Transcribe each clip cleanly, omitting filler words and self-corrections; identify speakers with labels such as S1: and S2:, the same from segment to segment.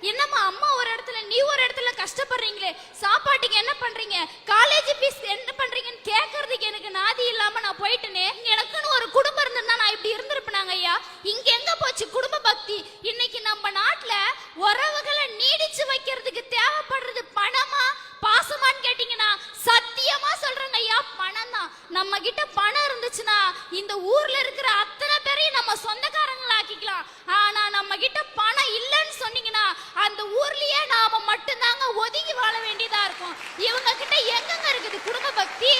S1: என்னம்மா அம்மா ஒரு இடத்துல நீ ஒரு இடத்துல கஷ்டப்படுறீங்களே, சாப்பாட்டுக்கு என்ன பண்றீங்க, காலேஜ் ஃபீஸ் என்ன பண்றீங்கன்னு கேட்கறதுக்கு எனக்கு நாதி இல்லாம நான் போயிட்டேனே. எனக்குன்னு ஒரு குடும்பம் இருந்திருந்தா நான் இப்படி இருந்திருப்பேனாங்க ஐயா. இங்க எங்க போச்சு குடும்ப பக்தி? இன்னைக்கு நம்ம நாட்டுல உறவுகளை நீடிச்சு வைக்கிறதுக்கு தேவைப்படுறது பணமா பாசமான்னு கேட்டீங்கன்னா சத்தியமா சொல்றேங்க ஐயா, பணம் தான். நம்ம கிட்ட பணம் இருந்துச்சுன்னா இந்த ஊர்ல இருக்கிற அத்தனை பேரையும் நம்ம சொந்தக்காரங்களா ஆக்கிக்கலாம். ஆனா நம்ம கிட்ட பணம் இல்லைன்னு சொன்னீங்கன்னா அந்த ஊர்லயே நாம மட்டும்தாங்க ஒதுங்கி வாழ வேண்டியதா இருக்கும். இவங்க கிட்ட எங்கங்க இருக்குது குடும்ப பக்தி?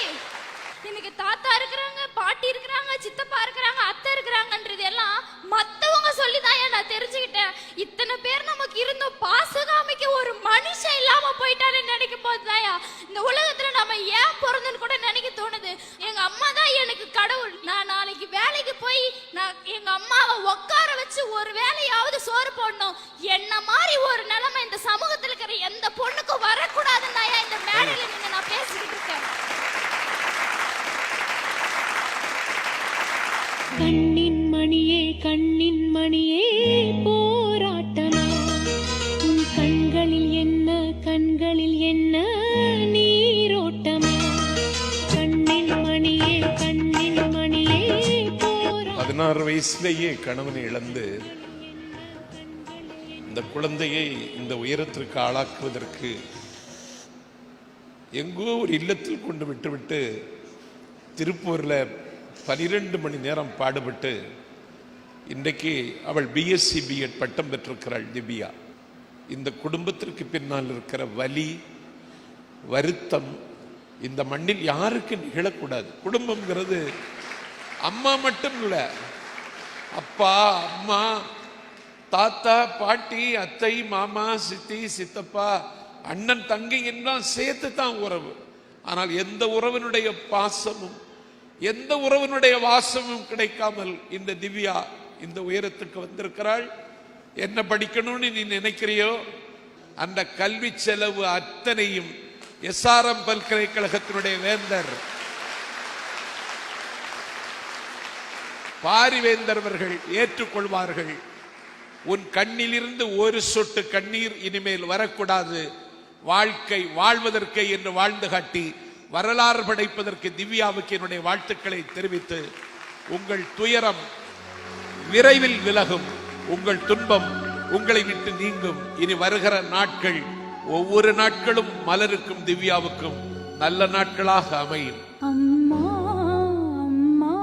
S1: எனக்கு தாத்தா இருக்கிறாங்க, பாட்டி இருக்கிறாங்க, சித்தப்பா இருக்கிறாங்க, அத்தை இருக்கிறாங்கன்றது எல்லாம் மத்தவங்க சொல்லிதான் நான் தெரிஞ்சுக்கிட்டேன். இத்தனை பேர் நமக்கு இருந்தும் பாசகாமிக்க ஒரு மனுஷன் இல்லாம போயிட்டாரு நினைக்கும் போதுதாயா இந்த உலகத்துல நம்ம ஏன் பிறந்தன்னு கூட நினைக்க தோணுது. எங்க அம்மா தான் எனக்கு கடவுள். நான் நாளைக்கு வேலைக்கு போய் நான் எங்க அம்மாவை உட்கார வச்சு ஒரு வேலையாவது சோறு போடணும். என்ன மாதிரி ஒரு நிலைமை இந்த சமூகத்துல இருக்கிற எந்த பொண்ணுக்கும் வரக்கூடாதுன்னு இந்த மேடையில நீங்க நான் பேசிக்கிட்டு இருக்கேன்.
S2: கண்ணின் மணியே கண்ணின் மணியே போராட்டமா, உன் கண்களில் என்ன நீரோட்டமா, கண்ணின் மணியே போராட்டமா.
S3: 16 வயசுலேயே கணவனை இழந்து இந்த குழந்தையை இந்த உயரத்திற்கு ஆளாக்குவதற்கு எங்கோ ஒரு இல்லத்தில் கொண்டு விட்டுவிட்டு திருப்பூரில் 12 மணி நேரம் பாடுபட்டு இன்றைக்கு அவள் பிஎஸ்சி பிஎட் பட்டம் பெற்றிருக்கிறாள் திவ்யா. இந்த குடும்பத்திற்கு பின்னால் இருக்கிற வலி வருத்தம் இந்த மண்ணில் யாருக்கு நிகழக்கூடாது. குடும்பம்ங்கிறது அம்மா மட்டும் இல்லை, அப்பா அம்மா தாத்தா பாட்டி அத்தை மாமா சித்தி சித்தப்பா அண்ணன் தங்கை எல்லாம் சேர்த்து தான் உறவு. ஆனால் எந்த உறவினுடைய பாசமும் எந்த உறவினுடைய வாசமும் கிடைக்காமல் இந்த திவ்யா இந்த உயரத்துக்கு வந்திருக்கிறாள். என்ன படிக்கணும்னு நீ நினைக்கிறியோ அந்த கல்வி செலவு அத்தனையும் SRM பல்கலைக்கழகத்தினுடைய வேந்தர் பாரிவேந்தர் அவர்கள் ஏற்றுக்கொள்வார்கள். உன் கண்ணிலிருந்து ஒரு சொட்டு கண்ணீர் இனிமேல் வரக்கூடாது. வாழ்க்கை வாழ்வதற்கு என்று வாழ்ந்து காட்டி வரலாறு படைப்பதற்கு திவ்யாவுக்கு என்னுடைய வாழ்த்துக்களை தெரிவித்து, உங்கள் துயரம் விரைவில் விலகும், உங்கள் துன்பம் உங்களை விட்டு நீங்கும். இனி வருகிற நாட்கள் ஒவ்வொரு நாட்களும் மலருக்கும் திவ்யாவுக்கும் நல்ல நாட்களாக அமையும்.
S2: அம்மா அம்மா